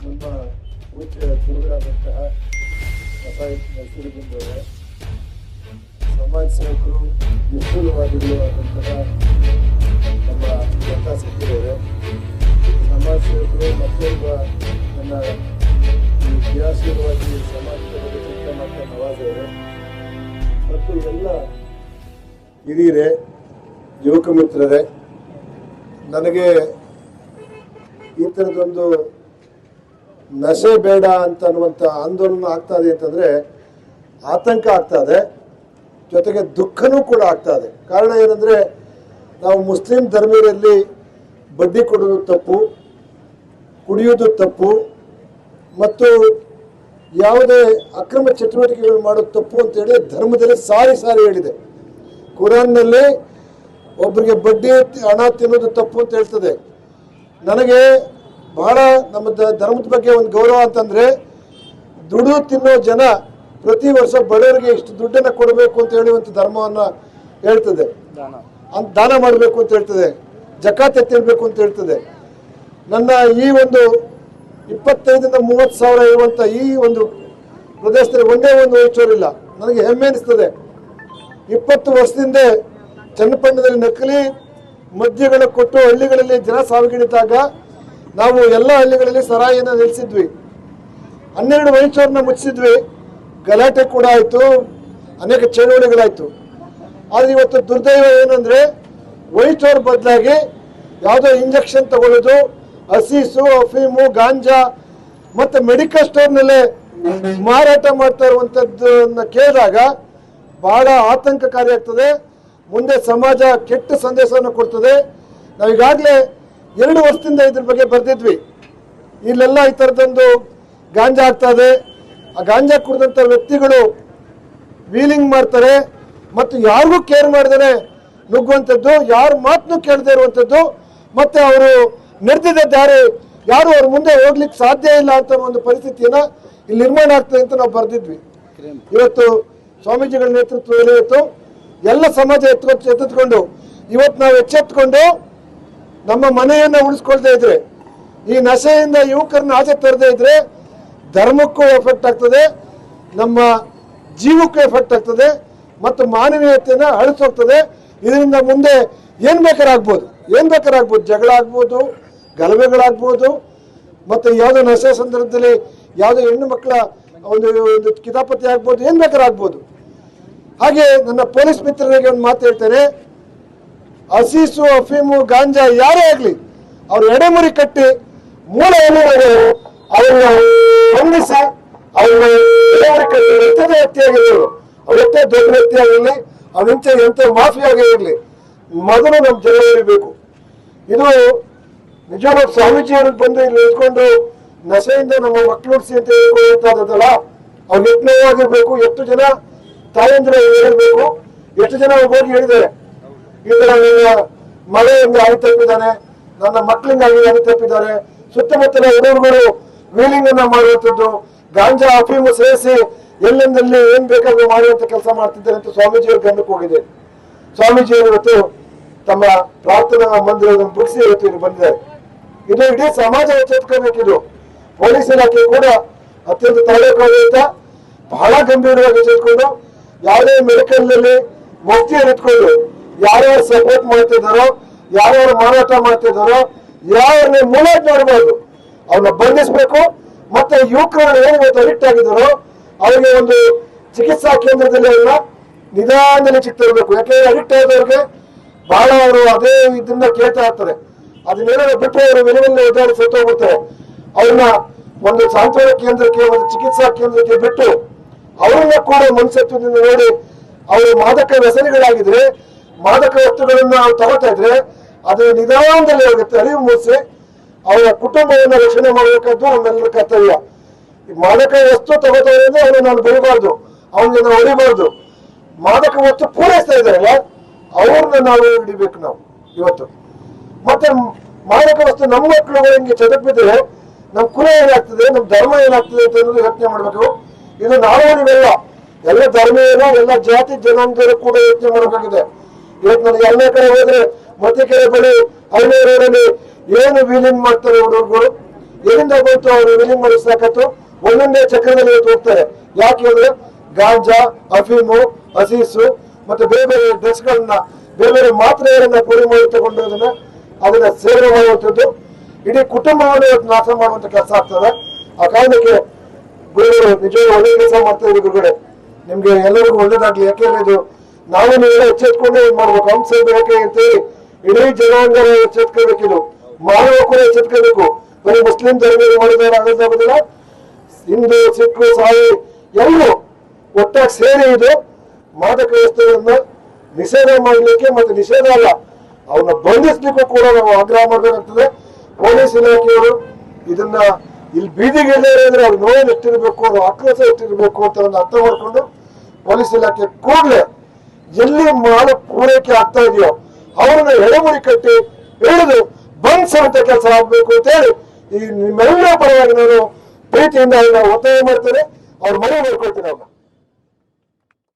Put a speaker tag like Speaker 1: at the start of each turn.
Speaker 1: ನಮ್ಮ ಪೂಜ್ಯ ಗುರುಗಳಾದಂತಹ ನರಸಿಂಹರಾಜರವರೇ, ಸಮಾಜ ಸೇವಕರು, ನಿಷ್ಠುರವಾದಿಗಳು ಆದಂತಹ ನಮ್ಮ ಜನತಾ ಸಚಿವರೇ, ಸಮಾಜ ಸೇವಕರು, ಮತ್ತೊಬ್ಬ ನನ್ನ ಕ್ರಿಯಾಶೀಲವಾಗಿ ಸಮಾಜದ ಬಗ್ಗೆ ಚಿಂತನೆ ಮಾಡ್ತಾ ನವಾಜ್ ಅವರೇ ಮತ್ತು ಎಲ್ಲ ಹಿರಿಯರೇ, ಯುವಕ ಮಿತ್ರರೇ, ನನಗೆ ಈ ಥರದೊಂದು ನಶೆ ಬೇಡ ಅಂತ ಅನ್ನುವಂಥ ಆಂದೋಲನ ಆಗ್ತಾ ಇದೆ ಅಂತಂದರೆ ಆತಂಕ ಆಗ್ತಾ ಇದೆ, ಜೊತೆಗೆ ದುಃಖನೂ ಕೂಡ ಆಗ್ತಾ ಇದೆ. ಕಾರಣ ಏನಂದರೆ, ನಾವು ಮುಸ್ಲಿಂ ಧರ್ಮೀಯರಲ್ಲಿ ಬಡ್ಡಿ ಕೊಡೋದು ತಪ್ಪು, ಕುಡಿಯೋದು ತಪ್ಪು ಮತ್ತು ಯಾವುದೇ ಅಕ್ರಮ ಚಟುವಟಿಕೆಗಳು ಮಾಡೋದು ತಪ್ಪು ಅಂತೇಳಿ ಧರ್ಮದಲ್ಲಿ ಸಾರಿ ಸಾರಿ ಹೇಳಿದೆ. ಕುರಾನ್ನಲ್ಲಿ ಒಬ್ಬರಿಗೆ ಬಡ್ಡಿ ಹಣ ತಿನ್ನೋದು ತಪ್ಪು ಅಂತ ಹೇಳ್ತದೆ. ನನಗೆ ಬಹಳ ನಮ್ಮ ಧರ್ಮದ ಬಗ್ಗೆ ಒಂದು ಗೌರವ ಅಂತಂದರೆ, ದುಡ್ಡು ತಿನ್ನೋ ಜನ ಪ್ರತಿ ವರ್ಷ ಬಡವರಿಗೆ ಇಷ್ಟು ದುಡ್ಡನ್ನು ಕೊಡಬೇಕು ಅಂತ ಹೇಳುವಂಥ ಧರ್ಮವನ್ನು ಹೇಳ್ತದೆ. ದಾನ ಮಾಡಬೇಕು ಅಂತ ಹೇಳ್ತದೆ, ಜಕಾತ್ ಎತ್ತಿರಬೇಕು ಅಂತ ಹೇಳ್ತದೆ. ನನ್ನ ಈ ಒಂದು 25 ರಿಂದ 30 ಸಾವಿರ ಇರುವಂಥ ಈ ಒಂದು ಪ್ರದೇಶದಲ್ಲಿ ಒಂದೇ ಒಂದು ವೈಚೋರಿಲ್ಲ. ನನಗೆ ಹೆಮ್ಮೆ ಅನಿಸ್ತದೆ. 20 ವರ್ಷದಿಂದ ಚನ್ನಪಟ್ಟಣದಲ್ಲಿ ನಕಲಿ ಮದ್ಯಗಳ ಕೊಟ್ಟು ಹಳ್ಳಿಗಳಲ್ಲಿ ಜನ ಸಾವಿಗಿಡಿದಾಗ ನಾವು ಎಲ್ಲ ಹಳ್ಳಿಗಳಲ್ಲಿ ಸರಾಯಿಯನ್ನು ನಿಲ್ಲಿಸಿದ್ವಿ. 12 ವೈಚೋರನ್ನ ಮುಚ್ಚಿಸಿದ್ವಿ. ಗಲಾಟೆ ಕೂಡ ಆಯಿತು, ಅನೇಕ ಚಳುವಳಿಗಳಾಯಿತು. ಆದರೆ ಇವತ್ತು ದುರ್ದೈವ ಏನಂದರೆ, ವೈಚೋರ್ ಬದಲಾಗಿ ಯಾವುದೋ ಇಂಜೆಕ್ಷನ್ ತಗೊಳ್ಳೋದು, ಹಸೀಸು, ಅಫೀಮು, ಗಾಂಜಾ ಮತ್ತು ಮೆಡಿಕಲ್ ಸ್ಟೋರ್ನಲ್ಲೇ ಮಾರಾಟ ಮಾಡ್ತಾ ಇರುವಂಥದ್ದನ್ನು ಕೇಳಿದಾಗ ಬಹಳ ಆತಂಕಕಾರಿ ಆಗ್ತದೆ. ಮುಂದೆ ಸಮಾಜ ಕೆಟ್ಟ ಸಂದೇಶವನ್ನು ಕೊಡ್ತದೆ. ನಾವೀಗಾಗಲೇ 2 ವರ್ಷದಿಂದ ಇದ್ರ ಬಗ್ಗೆ ಬರೆದಿದ್ವಿ. ಇಲ್ಲೆಲ್ಲ ಈ ಥರದೊಂದು ಗಾಂಜಾ ಆಗ್ತದೆ. ಆ ಗಾಂಜಾ ಕುಡಿದಂಥ ವ್ಯಕ್ತಿಗಳು ವೀಲಿಂಗ್ ಮಾಡ್ತಾರೆ ಮತ್ತು ಯಾರಿಗೂ ಕೇರ್ ಮಾಡ್ದೇ ನುಗ್ಗುವಂಥದ್ದು, ಯಾರ ಮಾತನ್ನು ಕೇಳದೇ ಇರುವಂಥದ್ದು, ಮತ್ತು ಅವರು ನಡೆದಿದ್ದ ದಾರಿ ಯಾರು ಅವ್ರ ಮುಂದೆ ಹೋಗ್ಲಿಕ್ಕೆ ಸಾಧ್ಯ ಇಲ್ಲ ಅಂತ ಒಂದು ಪರಿಸ್ಥಿತಿಯನ್ನು ಇಲ್ಲಿ ನಿರ್ಮಾಣ ಆಗ್ತದೆ ಅಂತ ನಾವು ಬರೆದಿದ್ವಿ. ಇವತ್ತು ಸ್ವಾಮೀಜಿಗಳ ನೇತೃತ್ವದಲ್ಲಿ ಇವತ್ತು ಎಲ್ಲ ಸಮಾಜ ಎತ್ತೆತ್ಕೊಂಡು ಇವತ್ತು ನಾವು ಎಚ್ಚೆತ್ಕೊಂಡು ನಮ್ಮ ಮನೆಯನ್ನು ಉಳಿಸ್ಕೊಳ್ತಾ ಇದ್ರೆ, ಈ ನಶೆಯಿಂದ ಯುವಕರನ್ನ ಆಚೆ ತರದೇ ಇದ್ರೆ ಧರ್ಮಕ್ಕೂ ಎಫೆಕ್ಟ್ ಆಗ್ತದೆ, ನಮ್ಮ ಜೀವಕ್ಕೂ ಎಫೆಕ್ಟ್ ಆಗ್ತದೆ ಮತ್ತು ಮಾನವೀಯತೆಯನ್ನು ಅಳಿಸೋಗ್ತದೆ. ಇದರಿಂದ ಮುಂದೆ ಏನು ಬೇಕಾರಾಗ್ಬೋದು, ಜಗಳ ಆಗ್ಬೋದು, ಗಲಭೆಗಳಾಗ್ಬೋದು, ಮತ್ತು ಯಾವುದೋ ನಶೆ ಸಂದರ್ಭದಲ್ಲಿ ಯಾವುದೋ ಹೆಣ್ಣು ಮಕ್ಕಳ ಒಂದು ಕಿತಾಪತಿ ಆಗ್ಬೋದು, ಏನು ಬೇಕಾರಾಗ್ಬೋದು. ಹಾಗೆ ನನ್ನ ಪೊಲೀಸ್ ಮಿತ್ರರಿಗೆ ಒಂದು ಮಾತು ಹೇಳ್ತೇನೆ, ಹಸೀಸು, ಅಫೀಮು, ಗಾಂಜಾ ಯಾರೇ ಆಗಲಿ ಅವ್ರು ಎಡೆಮುರಿ ಕಟ್ಟಿ ಮೂಲ ಅವ್ರನ್ನ ಬಂಧಿಸಿ ಅವ್ರನ್ನ ಎಡೆಮುರಿ ಕಟ್ಟಿ ಎಂಥದೇ ವ್ಯಕ್ತಿ ಆಗಿರೋರು, ಅವ್ರ ಎಷ್ಟೇ ದೊಡ್ಡ ವ್ಯಕ್ತಿ ಆಗಿರಲಿ, ಅವನಿಂಚೆ ಎಂಥ ಮಾಫಿಯಾಗಿ ಇರಲಿ, ಮೊದಲು ನಮ್ಮ ಜನ ಇರಬೇಕು. ಇದು ನಿಜವಾಗ್ಲೂ ಸ್ವಾಮೀಜಿಯವ್ರಿಗೆ ಬಂದು ಇಲ್ಲಿ ನಿಂತ್ಕೊಂಡು ನಶೆಯಿಂದ ನಮ್ಮ ಮಕ್ಕಳು ಉಳಿಸಿ ಅಂತ ಹೇಳ್ಕೊಳ್ಳುವಂಥದ್ದಲ್ಲ. ಅವ್ರು ಎಷ್ಟು ನೋವಾಗಿರ್ಬೇಕು, ಎಷ್ಟು ಜನ ತಾಯಂದ್ರ ಹೇಳ್ಬೇಕು, ಎಷ್ಟು ಜನ ಹೋಗಿ ಹೇಳಿದ್ದಾರೆ, ಈ ತರ ನನ್ನ ಮಳೆಯಿಂದ ಹಾನಿ ತಪ್ಪಿದ್ದಾನೆ, ನನ್ನ ಮಕ್ಕಳಿಂದ ಹಾನಿ ತಪ್ಪಿದ್ದಾರೆ, ಸುತ್ತಮುತ್ತಲ ಹುಡುಗರುಗಳು ವೀಲಿಂಗ್ ಅನ್ನ ಮಾಡುವಂಥದ್ದು, ಗಾಂಜಾ ಅಫೀಮು ಸೇರಿಸಿ ಎಲ್ಲೆಂದಲ್ಲಿ ಏನ್ ಬೇಕಾದ್ರೂ ಮಾಡುವಂತ ಕೆಲಸ ಮಾಡ್ತಿದ್ದಾರೆ ಅಂತ ಸ್ವಾಮೀಜಿಯವ್ರ ಗಮನಕ್ಕೆ ಹೋಗಿದೆ. ಸ್ವಾಮೀಜಿಯವರು ಇವತ್ತು ತಮ್ಮ ಪ್ರಾರ್ಥನಾ ಮಂದಿರವನ್ನು ಮುಗಿಸಿ ಇವತ್ತು ಇಲ್ಲಿ ಬಂದಿದ್ದಾರೆ. ಇದು ಇಡೀ ಸಮಾಜ ಎಚ್ಚೆತ್ಕೋಬೇಕಿದು. ಪೊಲೀಸ್ ಇಲಾಖೆ ಕೂಡ ಅತ್ಯಂತ ತಾಲೂಕಾಡಳಿತ ಬಹಳ ಗಂಭೀರವಾಗಿ ಎಚ್ಚೆತ್ಕೊಂಡು ಯಾವುದೇ ಮೆಡಿಕಲ್ ನಲ್ಲಿ ಮುಫ್ತಿಯನ್ನು ಇಟ್ಕೊಂಡು ಯಾರ್ಯಾರು ಸಪೋರ್ಟ್ ಮಾಡ್ತಿದ್ದಾರೋ, ಯಾರ್ಯಾರು ಮಾರಾಟ ಮಾಡ್ತಿದ್ದಾರೋ, ಯಾರನ್ನ ಮೂಲಾಟ್ ಮಾಡಬಾರ್ದು, ಅವ್ರನ್ನ ಬಂಧಿಸಬೇಕು. ಮತ್ತೆ ಯುವಕರು ಏನು ಇವತ್ತು ಅಡಿಕ್ಟ್ ಆಗಿದ್ದಾರೋ ಅವರಿಗೆ ಒಂದು ಚಿಕಿತ್ಸಾ ಕೇಂದ್ರದಲ್ಲಿ ಅವ್ರನ್ನ ನಿಧಾನದಲ್ಲಿ ಚಿಕ್ತಿರ್ಬೇಕು. ಯಾಕೆಂದ್ರೆ ಅಡಿಕ್ಟ್ ಆದವ್ರಿಗೆ ಬಹಳ ಅವರು ಅದೇ ಇದನ್ನ ಕೇಳ್ತಾ ಇರ್ತಾರೆ. ಅದನ್ನೇನಾದ್ರು ಬಿಟ್ಟರೆ ಅವರು ವಿಲವಲ್ಲಿ ಒದ್ದಾಡಿ ಸತ್ತೋಗ್ಬಿಡ್ತಾರೆ. ಅವ್ರನ್ನ ಒಂದು ಸಾಂತ್ವನ ಕೇಂದ್ರಕ್ಕೆ, ಒಂದು ಚಿಕಿತ್ಸಾ ಕೇಂದ್ರಕ್ಕೆ ಬಿಟ್ಟು ಅವ್ರನ್ನ ಕೂಡ ಮನಸ್ಸತ್ವದಿಂದ ನೋಡಿ, ಅವರು ಮಾದಕ ವ್ಯಸನಿಗಳಾಗಿದ್ರೆ, ಮಾದಕ ವಸ್ತುಗಳನ್ನ ನಾವು ತಗೋತಾ ಇದ್ರೆ ಅದು ನಿಧಾನದಲ್ಲಿ ಹೋಗುತ್ತೆ. ಅರಿವು ಮೂಡಿಸಿ ಅವರ ಕುಟುಂಬವನ್ನು ರಕ್ಷಣೆ ಮಾಡಬೇಕಾದ್ದು ನಮ್ಮೆಲ್ಲರ ಕರ್ತವ್ಯ. ಮಾದಕ ವಸ್ತು ತಗೋತಾರೆ ಅಂದ್ರೆ ಅವನು ನಾನು ಬರೀಬಾರ್ದು, ಅವನಿಗೆ ನಾವು ಹೊಡಿಬಾರ್ದು. ಮಾದಕ ವಸ್ತು ಪೂರೈಸ್ತಾ ಇದ್ದಾರಲ್ಲ ಅವ್ರನ್ನ ನಾವು ಹಿಡಿಬೇಕು ನಾವು ಇವತ್ತು. ಮತ್ತೆ ಮಾದಕ ವಸ್ತು ನಮ್ಮ ಮಕ್ಕಳುಗಳು ಹಿಂಗೆ ಚದಕ್ ಬಿದ್ದರೆ ನಮ್ಮ ಕುಲ ಏನಾಗ್ತದೆ, ನಮ್ಮ ಧರ್ಮ ಏನಾಗ್ತದೆ ಅಂತ ಅನ್ನೋದು ಯೋಚನೆ ಮಾಡ್ಬೇಕು. ಇದು ನಾವು ನೀವೆಲ್ಲ ಎಲ್ಲ ಧರ್ಮೀಯರು, ಎಲ್ಲ ಜಾತಿ ಜನಾಂಗರು ಕೂಡ ಯೋಚನೆ ಮಾಡಬೇಕಾಗಿದೆ. ಇವತ್ತು ನನಗೆ ಎಲ್ಲ ಕಡೆ ಹೋದ್ರೆ ಮತ್ತಿಕೆರೆ ಬಳಿ 5 ರೋಡಲ್ಲಿ ಏನು ವೀಲಿಂಗ್ ಮಾಡ್ತಾರೆ ಹುಡುಗರು, ಎಲ್ಲಿಂದ ಬಂತು ಅವರು ವಿಲಿಂಗ್ ಮಾಡಿಸಕತ್ತು ಒಂದೊಂದೇ ಚಕ್ರದಲ್ಲಿ ಇವತ್ತು ಹೋಗ್ತಾರೆ. ಯಾಕೆ ಹೇಳಿದ್ರೆ ಗಾಂಜಾ, ಅಫೀಮು, ಹಸೀಸು ಮತ್ತೆ ಬೇರೆ ಬೇರೆ ಡ್ರಗ್ಸ್ಗಳನ್ನ, ಬೇರೆ ಬೇರೆ ಮಾತ್ರೆಗಳನ್ನ ಪುಡಿ ಮಾಡಿ ತಗೊಂಡೋದನ್ನ ಅದನ್ನ ಸೇವನೆ ಮಾಡುವಂಥದ್ದು ಇಡೀ ಕುಟುಂಬವನ್ನು ಇವತ್ತು ನಾಶ ಮಾಡುವಂತ ಕೆಲಸ ಆಗ್ತದೆ. ಆ ಕಾರಣಕ್ಕೆ ಗುರುಗಳು ನಿಜವಾಗಿ ಒಳ್ಳೆ ಕೆಲಸ ಮಾಡ್ತಾ ಇದ್ರು. ಗುರುಗಳೇ, ನಿಮ್ಗೆ ಎಲ್ಲರಿಗೂ ಒಳ್ಳೇದಾಗ್ಲಿ. ಯಾಕೆಂದ್ರೆ ಇದು ನಾವು ನೀವೆಲ್ಲ ಎಚ್ಚೆತ್ಕೊಂಡೇ ಇದು ಮಾಡ್ಬೇಕು. ಹಂಸ ಬೇಕೆ ಅಂತೇಳಿ ಇಡೀ ಜನಾಂಗ ಎಚ್ಚೆತ್ಕೋಬೇಕಿದು, ಮಾನವ ಕೂಡ ಎಚ್ಚೆತ್ಕೋಬೇಕು. ಬರೀ ಮುಸ್ಲಿಂ ಧರ್ಮ ಮಾಡಿದವರು ಆಗೋದಿಲ್ಲ, ಹಿಂದೂ, ಸಿಖ್, ಸಾಯಿ ಎಲ್ಲರೂ ಒಟ್ಟಾಗಿ ಸೇರಿ ಇದು ಮಾದಕ ವಸ್ತುಗಳನ್ನ ನಿಷೇಧ ಮಾಡಲಿಕ್ಕೆ, ಮತ್ತೆ ನಿಷೇಧ ಅಲ್ಲ ಅವನ್ನ ಬಂಧಿಸ್ಲಿಕ್ಕೂ ಕೂಡ ನಾವು ಆಗ್ರಹ ಮಾಡಬೇಕಾಗ್ತದೆ. ಪೊಲೀಸ್ ಇಲಾಖೆಯವರು ಇದನ್ನ ಇಲ್ಲಿ ಬೀದಿಗೆ ಅಂದ್ರೆ ಅವ್ರ ನೋವು ಎಷ್ಟಿರ್ಬೇಕು, ಅವ್ರ ಆಕ್ರೋಶ ಎಷ್ಟಿರ್ಬೇಕು ಅಂತ ಒಂದು ಅರ್ಥ ಮಾಡ್ಕೊಂಡು ಪೊಲೀಸ್ ಇಲಾಖೆ ಕೂಡಲೇ ಎಲ್ಲಿ ಮಾಲು ಪೂರೈಕೆ ಆಗ್ತಾ ಇದೆಯೋ ಅವ್ರನ್ನ ಎಡೆಮುರಿ ಕಟ್ಟಿ ಹಿಡಿದು ಬಂಧಿಸುವಂತ ಕೆಲಸ ಆಗ್ಬೇಕು ಅಂತ ಹೇಳಿ ಈ ನಿಮ್ಮೆಲ್ಲರ ಪರವಾಗಿ ನಾನು ಪ್ರೀತಿಯಿಂದ ಒತ್ತಾಯ ಮಾಡ್ತೇನೆ. ಅವ್ರ ಮನೆ ಮಾಡ್ಕೊಳ್ತೀನಿ ಅವ್ರನ್ನ.